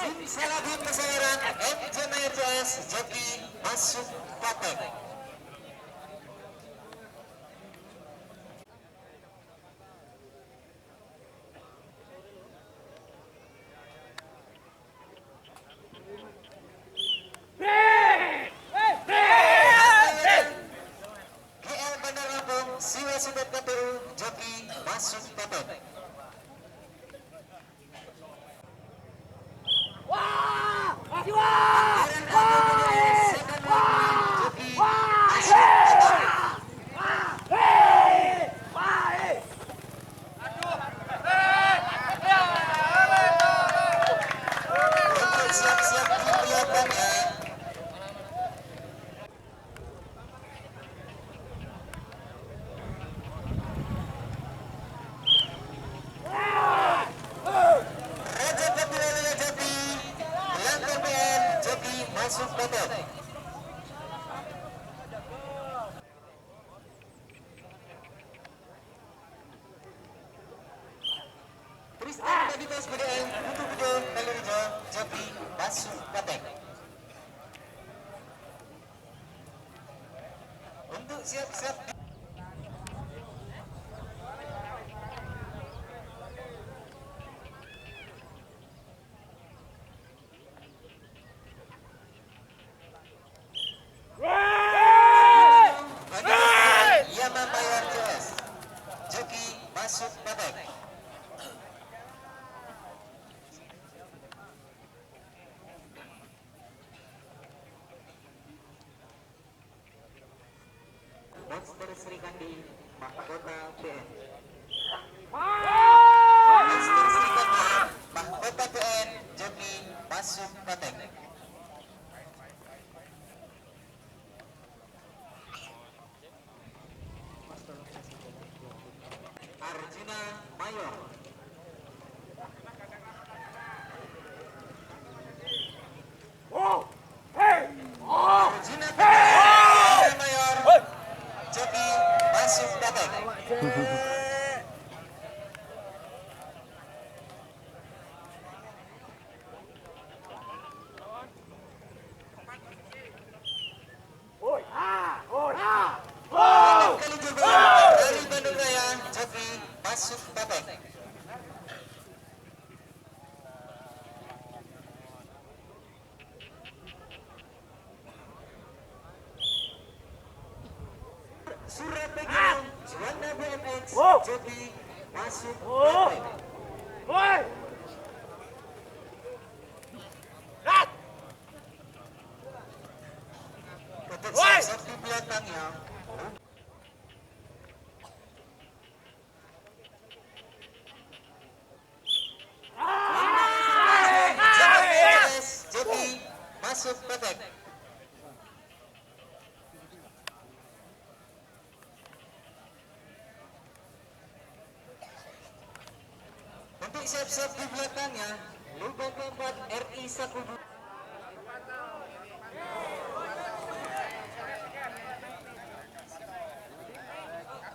Selagi persaingan MJ Mayor JS joki masuk patek. GL Bandar Lampung Siwa Sudet KPU joki masuk patek. Siap-siap dilihatnya. Raja Kapilala Jati, Langkah PN joki masuk patek. Tristan Baditas BDM untuk video Kalurijo joki masuk patek. Untuk siap-siap Yama Mayor JS joki masuk patek. Monster Serikandi Mahkota PN. Monster Serikandi Mahkota PN joki masuk patek. Arjuna Mayor. Arjuna Mayor joki masuk patek. Kali juga dari Bandung Raya joki masuk patek. Surat Pegang Juanda BMX joki masuk patek. Untuk siap di belakangnya. Joki masuk patek. Untuk siap-siap di belakangnya, lubang keempat RI Sakudu.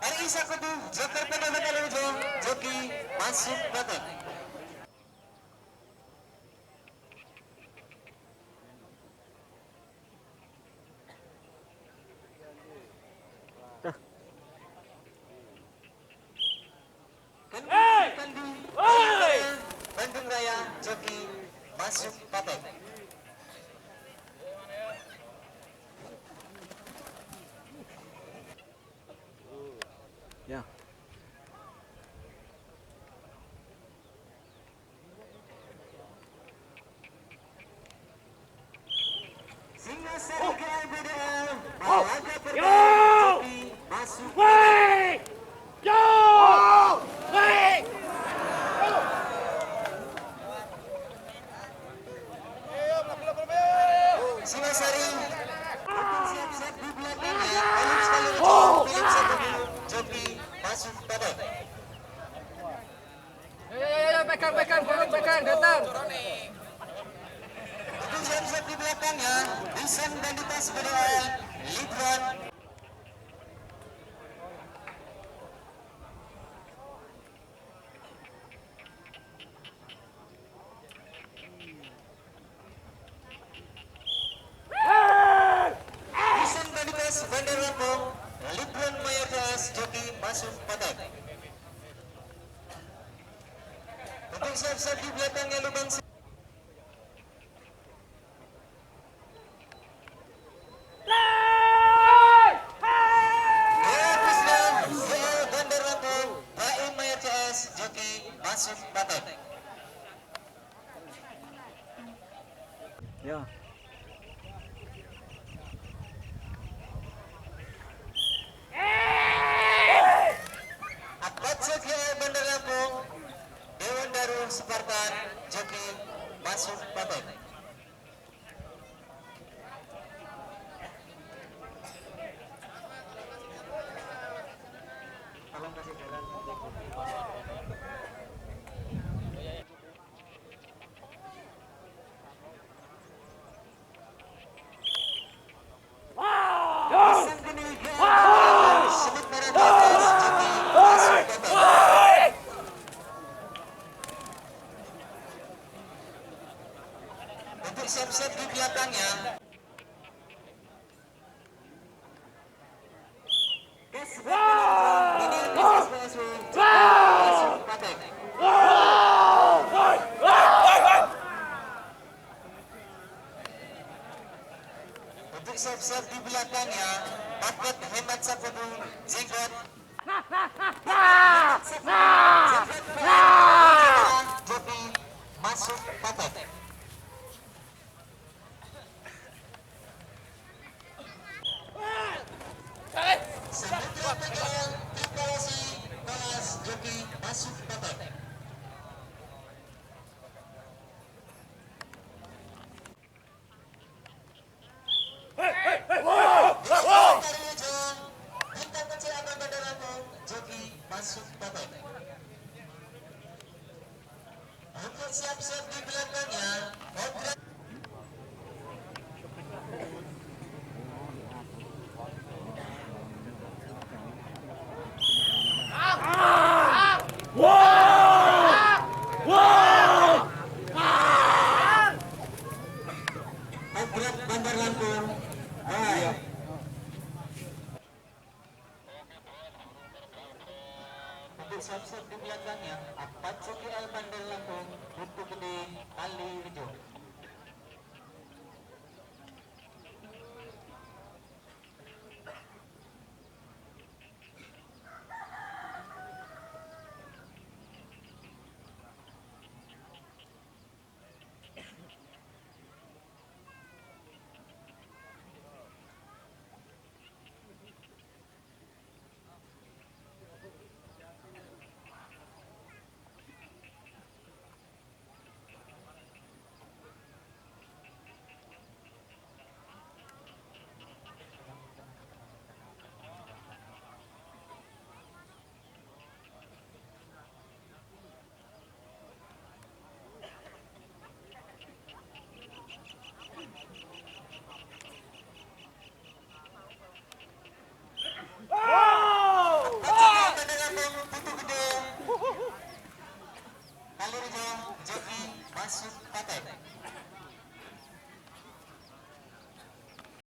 RI Sakudu, Joker Pedagang Kalurijo, joki masuk patek. Bandung Raya joki masuk patek. Ya. Singasari GLBDL Balaga joki masuk patek. Singasari siap-siap di belakangnya. Kalurijo joki masuk CS Joki masuk kotak. Untuk siap-siap di belakangnya lubang. Bandar Lampung, Baim Maya CS Joki masuk kotak. Ya. Akbat Joki Bandar Lampung, Dewan Darul Spartan Joki masuk kotak. Tolong kasih jalan. Sebut merah di atas, Joki masuk kotak. Untuk siap-siap di belakangnya. Untuk siap-siap di belakangnya, Paket Hemat Sapudu Jenggot. Joki masuk paket. Samudra PKL Evaluasi Kelas Joki masuk paket. Bintang kecil Abang Bandar Lampung, Joki masuk paket. Untuk siap-siap di belakangnya, Kodrat. Kodrat Bandar Lampung. Untuk siap-siap di belakangnya, Akpat Joki Bandar Lampung, Butuh Gede, Kali Rejo. Joki masuk paket.